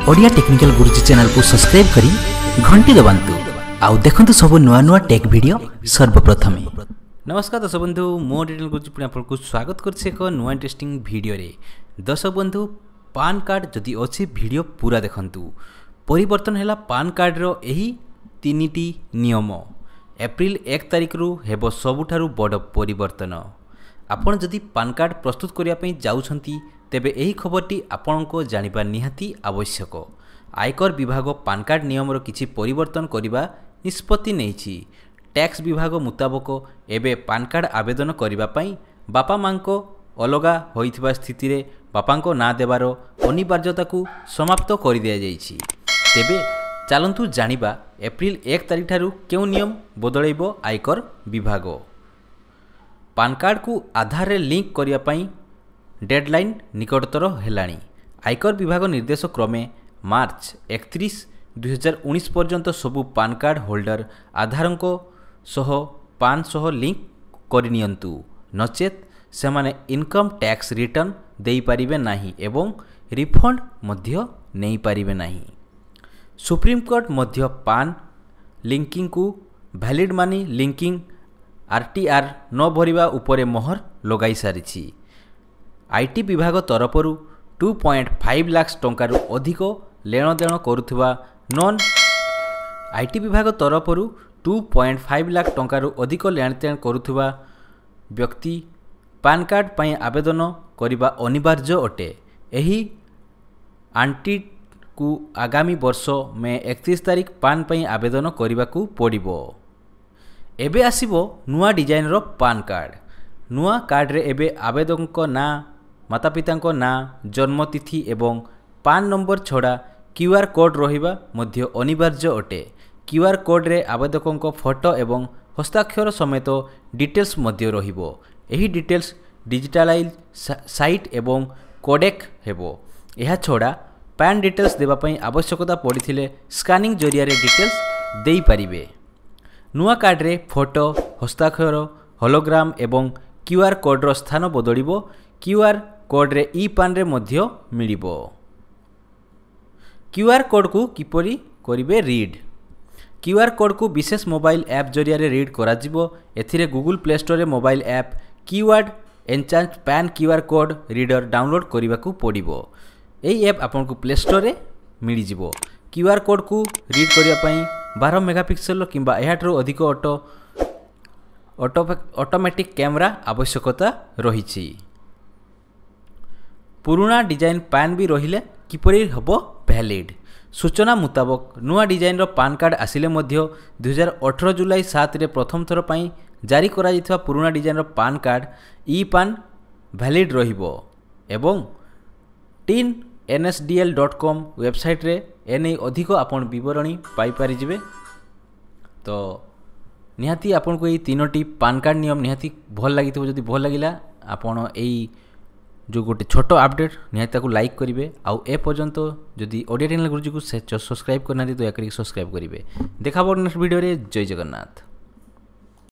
Odia technical गुरुजी channel को subscribe करी घंटी दबांतु आउ देखंतु सब नुआ नुआ टेक वीडियो सर्वप्रथम। नमस्कार दर्शक बंधु, मो टेक्निकल गुरुजी पुणी आपको स्वागत करछि एक नुआ इंटरेस्टिंग वीडियो रे। दर्शक बंधु, पान कार्ड जदि अछि वीडियो पूरा देखंतु। परिवर्तन हैला पान कार्ड रो एही तीनिटी नियम। एप्रिल 1 तारिख रु हेबो सबुठारु बड़ परिवर्तन। आपण जदि पान कार्ड प्रस्तुत करिया पई जाउछंती तेबे एही खबरटी आपनको जानिबा निहाती आवश्यक। आयकर विभाग पान कार्ड नियमर किछि परिवर्तन करिबा निष्पत्ति नेछि। टैक्स विभाग मुताबक एबे पान कार्ड आवेदन करिबा पई बापा मांको अलगा होइथिबा स्थिति रे बापांको ना देबार अनिवार्यता को समाप्त कर दिया जाइछि। तेबे चलंतु जानिबा एप्रिल 1 तारिख ठारू केउ नियम बदलैबो आयकर विभाग। पान कार्ड को आधार रे लिंक करिया पई डेडलाइन निकटतर हेलाणी। आयकर विभाग निर्देश क्रमे मार्च 31, 2019 पर्यंत सबु पान कार्ड होल्डर आधार को सह पान सह लिंक करनियंतु, नचेत सेमाने इनकम टैक्स रिटर्न देई परिबे नाही एवं रिफंड मध्य नेई परिबे नाही। सुप्रीम कोर्ट मध्य पान लिंकिंग को वैलिड मानी लिंकिंग आरटीआर न भरिबा उपरे मोहर लगाई सारिछि। आईटी विभाग तरफरु 2.5 लाख टंकारु अधिक लेन देन करुथबा नॉन आईटी विभाग तरफरु 2.5 लाख टंकारु अधिक लेन देन करुथबा व्यक्ति पान कार्ड पई आवेदन करिबा अनिवार्य अटे। एही आंटी को आगामी वर्ष में 31 तारिख पान पई आवेदन करिबाकू पड़िबो। एबे आसीबो नुआ डिजाइन रो पान कार्ड। नुआ कार्ड रे एबे आवेदक को ना, माता पिता को ना, जन्मतिथि एवं पान नंबर छड़ा क्यूआर कोड रहिबा मध्य अनिवार्य अटे। क्यूआर कोड रे आवेदकों को फोटो एवं हस्ताक्षर समेत डिटेल्स मध्य रहिबो। एही डिटेल्स डिजिटलाइज साइट एवं कोडेक हेबो। एहा छड़ा पैन डिटेल्स देबा पई आवश्यकता पड़िथिले स्कानिंग जरिया रे डिटेल्स देई परिबे। नुआ कार्ड रे फोटो, हस्ताक्षर, होलोग्राम एवं क्यूआर कोड रो स्थान बदलिबो। क्यूआर कोड रे ई पान रे मध्य मिलिबो। क्यूआर कोड को किपरि करिवे रीड। क्यूआर कोड को विशेष मोबाइल ऐप जरिया रे रीड करा जिवो। एथिरे गूगल प्ले स्टोर रे मोबाइल ऐप कीवर्ड एनचांट पैन क्यूआर कोड रीडर डाउनलोड करिबा को पड़िबो। एई ऐप आपन को प्ले स्टोर रे मिलि जिवो। क्यूआर कोड को रीड करिया पई 12 मेगापिक्सल किंबा एहाठरो अधिक ऑटोमेटिक कैमरा आवश्यकता रहिछि। पुराना डिजाइन पान भी रहिले किपरि हबो वैलिड। सूचना मुताबक नुआ डिजाइन रो पान कार्ड आसिले मध्य 2018 जुलाई 7 रे प्रथम थर पई जारी करा जितवा पुराना डिजाइन रो पान कार्ड ई पान वैलिड रहिबो एवं tinsdl.com वेबसाइट रे एने अधिक आपण विवरणी पाई पारि जिवे। तो निहाती आपन को ये तीनोटी पान कार्ड नियम निहाती भल लागि थबो। जदि भल लागिला आपण एई जो गोटे छोटो अपडेट निहाती को लाइक करिवे। आउ ए पर्यंत जदि ओडिया टेक्निकल गुरुजी को सब्सक्राइब करना तो या करी सब्सक्राइब करिवे। देखा नेक्स्ट वीडियो रे। जय जगन्नाथ।